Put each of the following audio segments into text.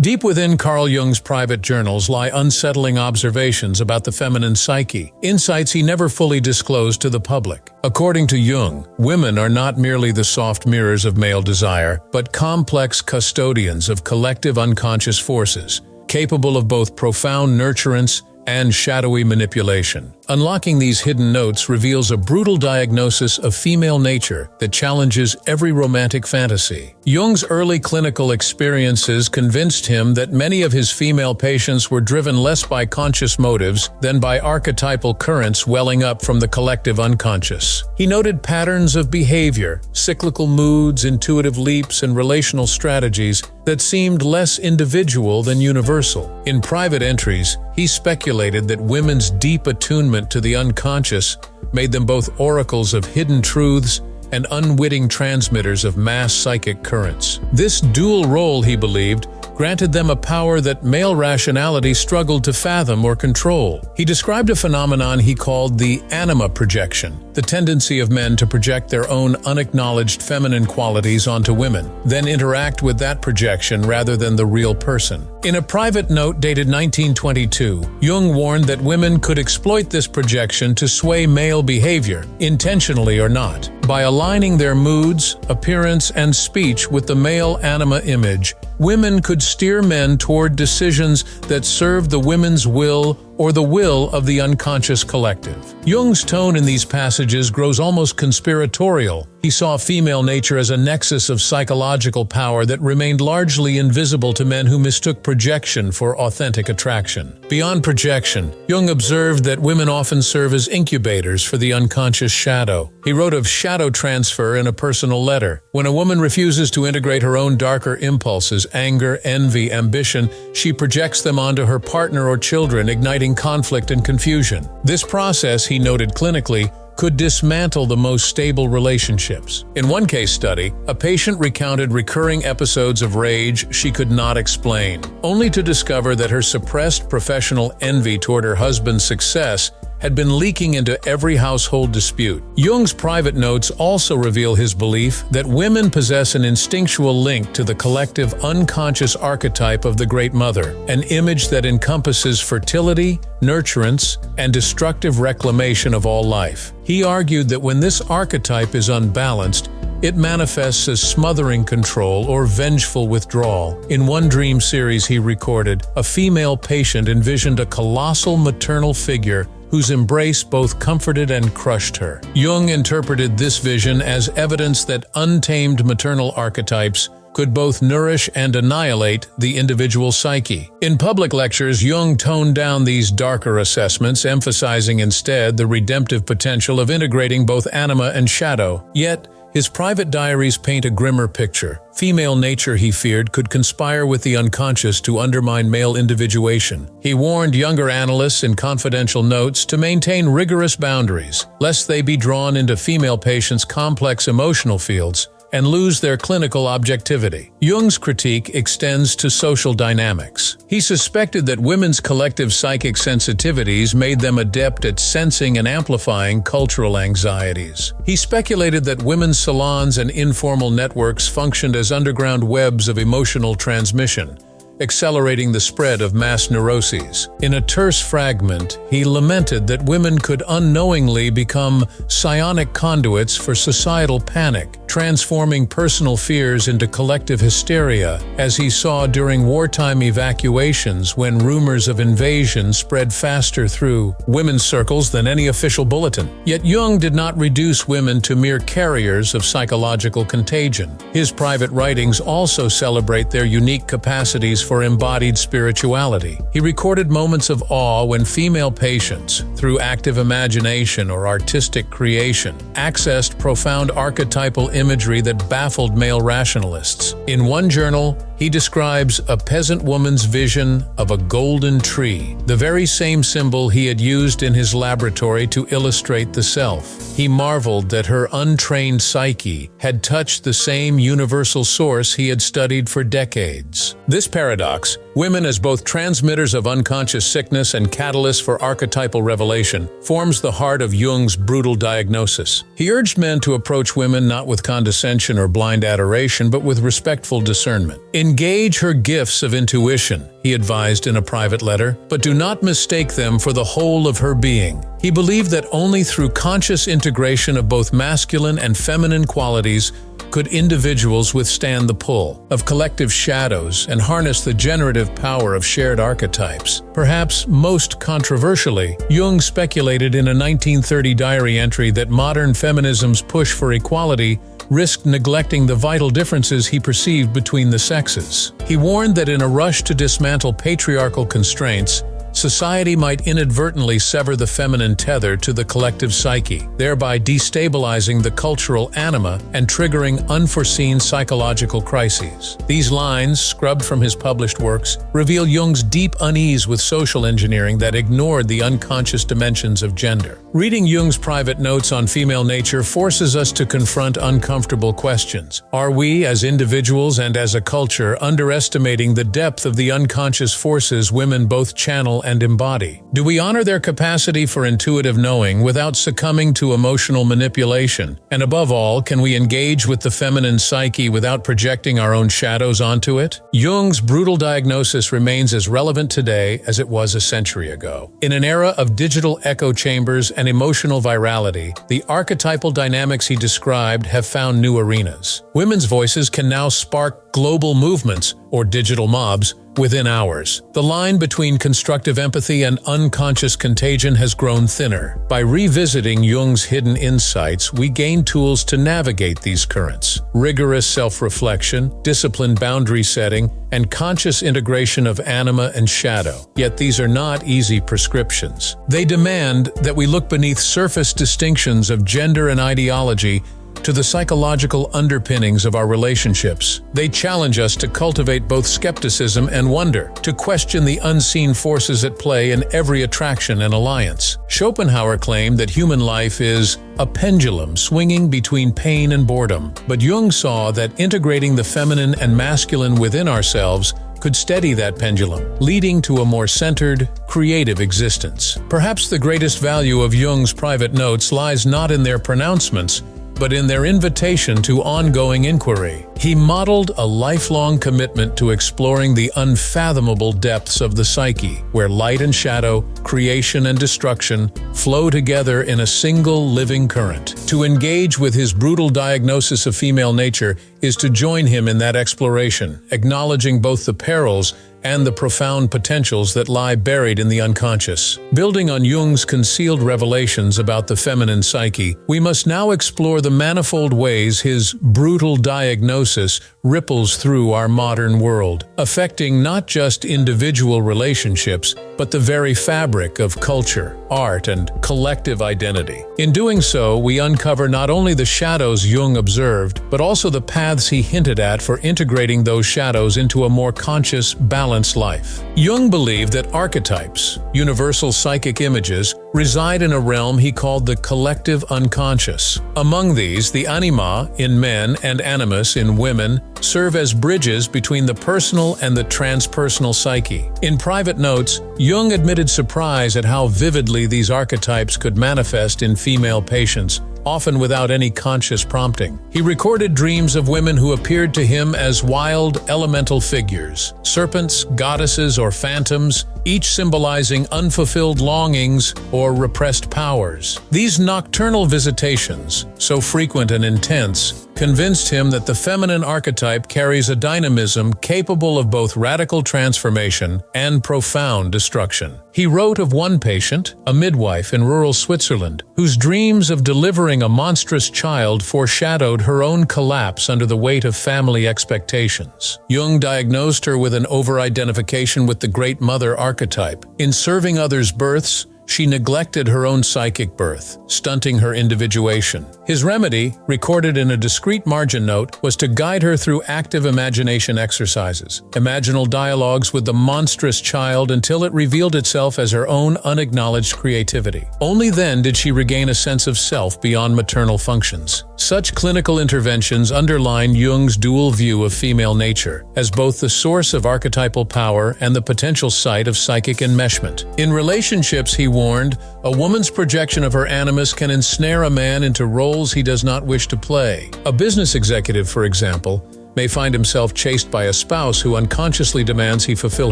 Deep within Carl Jung's private journals lie unsettling observations about the feminine psyche, insights he never fully disclosed to the public. According to Jung, women are not merely the soft mirrors of male desire, but complex custodians of collective unconscious forces, capable of both profound nurturance and shadowy manipulation. Unlocking these hidden notes reveals a brutal diagnosis of female nature that challenges every romantic fantasy. Jung's early clinical experiences convinced him that many of his female patients were driven less by conscious motives than by archetypal currents welling up from the collective unconscious. He noted patterns of behavior, cyclical moods, intuitive leaps, and relational strategies that seemed less individual than universal. In private entries, he speculated that women's deep attunement to the unconscious made them both oracles of hidden truths and unwitting transmitters of mass psychic currents. This dual role, he believed, granted them a power that male rationality struggled to fathom or control. He described a phenomenon he called the anima projection, the tendency of men to project their own unacknowledged feminine qualities onto women, then interact with that projection rather than the real person. In a private note dated 1922, Jung warned that women could exploit this projection to sway male behavior, intentionally or not. By aligning their moods, appearance, and speech with the male anima image, women could steer men toward decisions that served the women's will or the will of the unconscious collective. Jung's tone in these passages grows almost conspiratorial. He saw female nature as a nexus of psychological power that remained largely invisible to men who mistook projection for authentic attraction. Beyond projection, Jung observed that women often serve as incubators for the unconscious shadow. He wrote of shadow transfer in a personal letter. When a woman refuses to integrate her own darker impulses, anger, envy, ambition, she projects them onto her partner or children, igniting conflict and confusion. This process, he noted clinically, could dismantle the most stable relationships. In one case study, a patient recounted recurring episodes of rage she could not explain, only to discover that her suppressed professional envy toward her husband's success had been leaking into every household dispute. Jung's private notes also reveal his belief that women possess an instinctual link to the collective unconscious archetype of the Great Mother, an image that encompasses fertility, nurturance, and destructive reclamation of all life. He argued that when this archetype is unbalanced, it manifests as smothering control or vengeful withdrawal. In one dream series he recorded, a female patient envisioned a colossal maternal figure whose embrace both comforted and crushed her. Jung interpreted this vision as evidence that untamed maternal archetypes could both nourish and annihilate the individual psyche. In public lectures, Jung toned down these darker assessments, emphasizing instead the redemptive potential of integrating both anima and shadow. Yet, his private diaries paint a grimmer picture. Female nature, he feared, could conspire with the unconscious to undermine male individuation. He warned younger analysts in confidential notes to maintain rigorous boundaries, lest they be drawn into female patients' complex emotional fields and lose their clinical objectivity. Jung's critique extends to social dynamics. He suspected that women's collective psychic sensitivities made them adept at sensing and amplifying cultural anxieties. He speculated that women's salons and informal networks functioned as underground webs of emotional transmission, accelerating the spread of mass neuroses. In a terse fragment, he lamented that women could unknowingly become psionic conduits for societal panic, transforming personal fears into collective hysteria, as he saw during wartime evacuations when rumors of invasion spread faster through women's circles than any official bulletin. Yet Jung did not reduce women to mere carriers of psychological contagion. His private writings also celebrate their unique capacities for embodied spirituality. He recorded moments of awe when female patients, through active imagination or artistic creation, accessed profound archetypal imagery that baffled male rationalists. In one journal, he describes a peasant woman's vision of a golden tree, the very same symbol he had used in his laboratory to illustrate the self. He marveled that her untrained psyche had touched the same universal source he had studied for decades. This paradox, women as both transmitters of unconscious sickness and catalysts for archetypal revelation, forms the heart of Jung's brutal diagnosis. He urged men to approach women not with condescension or blind adoration, but with respectful discernment. In Engage her gifts of intuition, he advised in a private letter, but do not mistake them for the whole of her being. He believed that only through conscious integration of both masculine and feminine qualities could individuals withstand the pull of collective shadows and harness the generative power of shared archetypes. Perhaps most controversially, Jung speculated in a 1930 diary entry that modern feminism's push for equality risked neglecting the vital differences he perceived between the sexes. He warned that in a rush to dismantle patriarchal constraints, society might inadvertently sever the feminine tether to the collective psyche, thereby destabilizing the cultural anima and triggering unforeseen psychological crises. These lines, scrubbed from his published works, reveal Jung's deep unease with social engineering that ignored the unconscious dimensions of gender. Reading Jung's private notes on female nature forces us to confront uncomfortable questions. Are we, as individuals and as a culture, underestimating the depth of the unconscious forces women both channel and embody? Do we honor their capacity for intuitive knowing without succumbing to emotional manipulation? And above all, can we engage with the feminine psyche without projecting our own shadows onto it? Jung's brutal diagnosis remains as relevant today as it was a century ago. In an era of digital echo chambers and emotional virality, the archetypal dynamics he described have found new arenas. Women's voices can now spark global movements, or digital mobs, within hours. The line between constructive empathy and unconscious contagion has grown thinner. By revisiting Jung's hidden insights, we gain tools to navigate these currents. Rigorous self-reflection, disciplined boundary setting, and conscious integration of anima and shadow. Yet these are not easy prescriptions. They demand that we look beneath surface distinctions of gender and ideology to the psychological underpinnings of our relationships. They challenge us to cultivate both skepticism and wonder, to question the unseen forces at play in every attraction and alliance. Schopenhauer claimed that human life is a pendulum swinging between pain and boredom, but Jung saw that integrating the feminine and masculine within ourselves could steady that pendulum, leading to a more centered, creative existence. Perhaps the greatest value of Jung's private notes lies not in their pronouncements, but in their invitation to ongoing inquiry. He modeled a lifelong commitment to exploring the unfathomable depths of the psyche, where light and shadow, creation and destruction flow together in a single living current. To engage with his brutal diagnosis of female nature is to join him in that exploration, acknowledging both the perils and the profound potentials that lie buried in the unconscious. Building on Jung's concealed revelations about the feminine psyche, we must now explore the manifold ways his brutal diagnosis ripples through our modern world, affecting not just individual relationships, but the very fabric of culture, art, and collective identity. In doing so, we uncover not only the shadows Jung observed, but also the paths he hinted at for integrating those shadows into a more conscious, balanced life. Jung believed that archetypes, universal psychic images, reside in a realm he called the collective unconscious. Among these, the anima in men and animus in women serve as bridges between the personal and the transpersonal psyche. In private notes, Jung admitted surprise at how vividly these archetypes could manifest in female patients, often without any conscious prompting. He recorded dreams of women who appeared to him as wild, elemental figures, serpents, goddesses, or phantoms, each symbolizing unfulfilled longings or repressed powers. These nocturnal visitations, so frequent and intense, convinced him that the feminine archetype carries a dynamism capable of both radical transformation and profound destruction. He wrote of one patient, a midwife in rural Switzerland, whose dreams of delivering a monstrous child foreshadowed her own collapse under the weight of family expectations. Jung diagnosed her with an over-identification with the Great Mother archetype. In serving others' births, she neglected her own psychic birth, stunting her individuation. His remedy, recorded in a discreet margin note, was to guide her through active imagination exercises, imaginal dialogues with the monstrous child until it revealed itself as her own unacknowledged creativity. Only then did she regain a sense of self beyond maternal functions. Such clinical interventions underline Jung's dual view of female nature, as both the source of archetypal power and the potential site of psychic enmeshment. In relationships, he warned, a woman's projection of her animus can ensnare a man into roles he does not wish to play. A business executive, for example, may find himself chased by a spouse who unconsciously demands he fulfill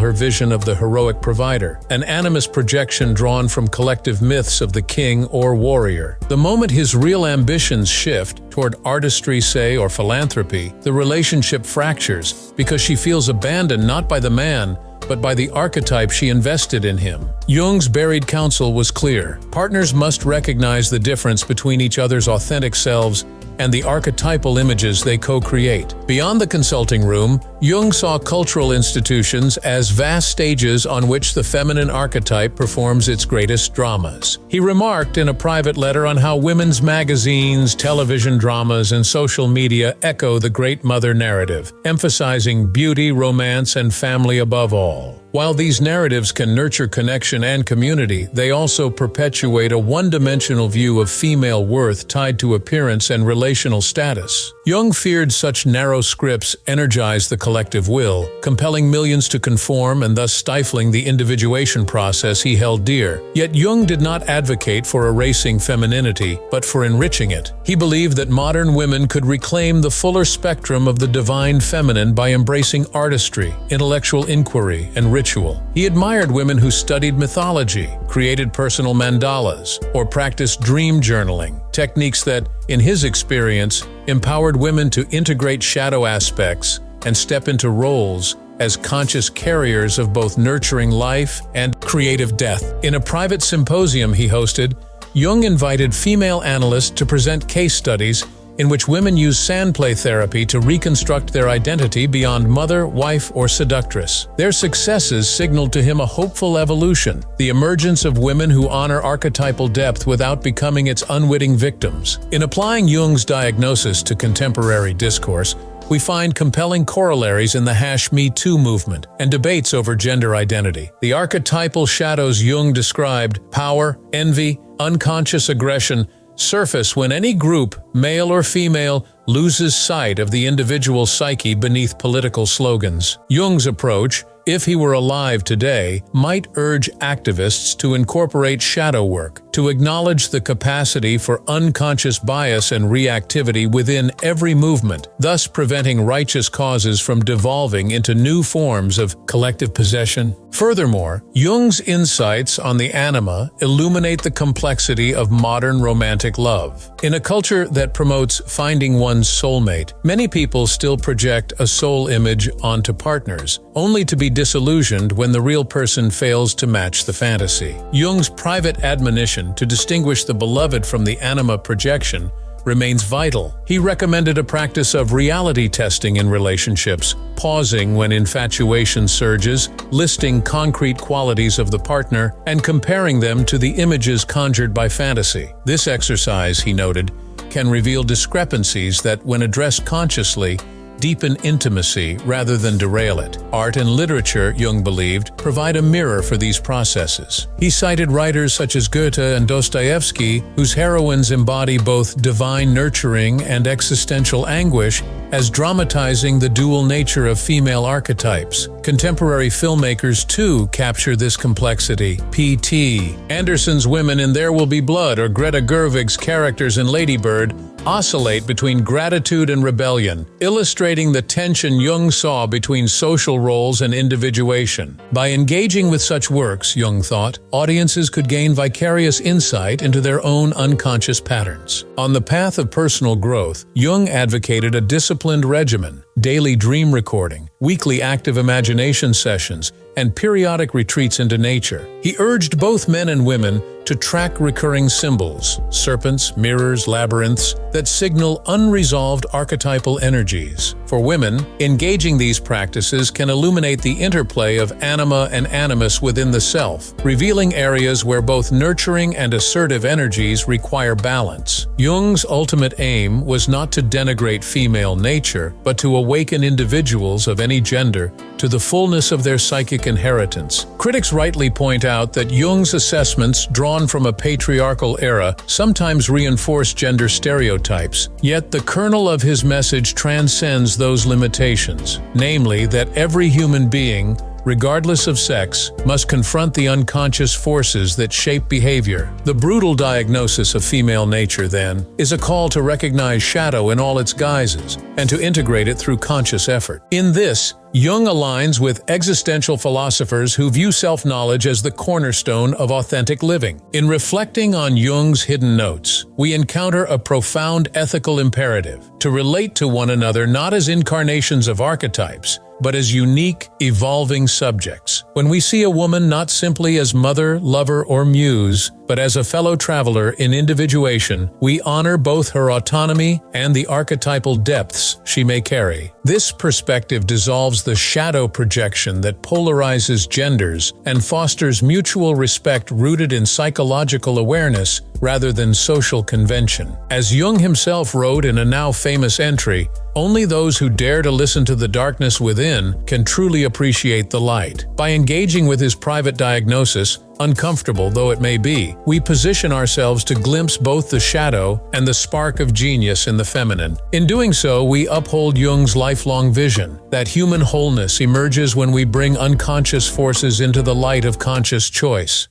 her vision of the heroic provider, an animus projection drawn from collective myths of the king or warrior. The moment his real ambitions shift toward artistry, say, or philanthropy, the relationship fractures because she feels abandoned not by the man, but by the archetype she invested in him. Jung's buried counsel was clear. Partners must recognize the difference between each other's authentic selves and the archetypal images they co-create. Beyond the consulting room, Jung saw cultural institutions as vast stages on which the feminine archetype performs its greatest dramas. He remarked in a private letter on how women's magazines, television dramas, and social media echo the great mother narrative, emphasizing beauty, romance, and family above all. While these narratives can nurture connection and community, they also perpetuate a one-dimensional view of female worth tied to appearance and relational status. Jung feared such narrow scripts energize the collective will, compelling millions to conform and thus stifling the individuation process he held dear. Yet Jung did not advocate for erasing femininity, but for enriching it. He believed that modern women could reclaim the fuller spectrum of the divine feminine by embracing artistry, intellectual inquiry, and ritual. He admired women who studied mythology, created personal mandalas, or practiced dream journaling, techniques that, in his experience, empowered women to integrate shadow aspects and step into roles as conscious carriers of both nurturing life and creative death. In a private symposium he hosted, Jung invited female analysts to present case studies in which women use sand play therapy to reconstruct their identity beyond mother, wife, or seductress. Their successes signaled to him a hopeful evolution, the emergence of women who honor archetypal depth without becoming its unwitting victims. In applying Jung's diagnosis to contemporary discourse, we find compelling corollaries in the #Me Too movement and debates over gender identity. The archetypal shadows Jung described, power, envy, unconscious aggression, surface when any group, male or female, loses sight of the individual psyche beneath political slogans. Jung's approach, if he were alive today, might urge activists to incorporate shadow work, to acknowledge the capacity for unconscious bias and reactivity within every movement, thus preventing righteous causes from devolving into new forms of collective possession. Furthermore, Jung's insights on the anima illuminate the complexity of modern romantic love. In a culture that promotes finding one's soulmate, many people still project a soul image onto partners, only to be disillusioned when the real person fails to match the fantasy. Jung's private admonition to distinguish the beloved from the anima projection remains vital. He recommended a practice of reality testing in relationships, pausing when infatuation surges, listing concrete qualities of the partner, and comparing them to the images conjured by fantasy. This exercise, he noted, can reveal discrepancies that, when addressed consciously, deepen intimacy rather than derail it. Art and literature, Jung believed, provide a mirror for these processes. He cited writers such as Goethe and Dostoevsky, whose heroines embody both divine nurturing and existential anguish, as dramatizing the dual nature of female archetypes. Contemporary filmmakers, too, capture this complexity. P.T. Anderson's women in There Will Be Blood or Greta Gerwig's characters in Lady Bird oscillate between gratitude and rebellion, illustrating the tension Jung saw between social roles and individuation. By engaging with such works, Jung thought, audiences could gain vicarious insight into their own unconscious patterns. On the path of personal growth, Jung advocated a disciplined regimen, daily dream recording, weekly active imagination sessions, and periodic retreats into nature. He urged both men and women to track recurring symbols, serpents, mirrors, labyrinths, that signal unresolved archetypal energies. For women, engaging these practices can illuminate the interplay of anima and animus within the self, revealing areas where both nurturing and assertive energies require balance. Jung's ultimate aim was not to denigrate female nature, but to awaken individuals of any gender to the fullness of their psychic inheritance. Critics rightly point out that Jung's assessments, drawn from a patriarchal era, sometimes reinforce gender stereotypes, yet the kernel of his message transcends those limitations, namely that every human being, regardless of sex, must confront the unconscious forces that shape behavior. The brutal diagnosis of female nature, then, is a call to recognize shadow in all its guises and to integrate it through conscious effort. In this, Jung aligns with existential philosophers who view self-knowledge as the cornerstone of authentic living. In reflecting on Jung's hidden notes, we encounter a profound ethical imperative to relate to one another not as incarnations of archetypes, but as unique, evolving subjects. When we see a woman not simply as mother, lover, or muse, but as a fellow traveler in individuation, we honor both her autonomy and the archetypal depths she may carry. This perspective dissolves the shadow projection that polarizes genders and fosters mutual respect rooted in psychological awareness rather than social convention. As Jung himself wrote in a now famous entry, only those who dare to listen to the darkness within can truly appreciate the light. By engaging with his private diagnosis, uncomfortable though it may be, we position ourselves to glimpse both the shadow and the spark of genius in the feminine. In doing so, we uphold Jung's lifelong vision that human wholeness emerges when we bring unconscious forces into the light of conscious choice.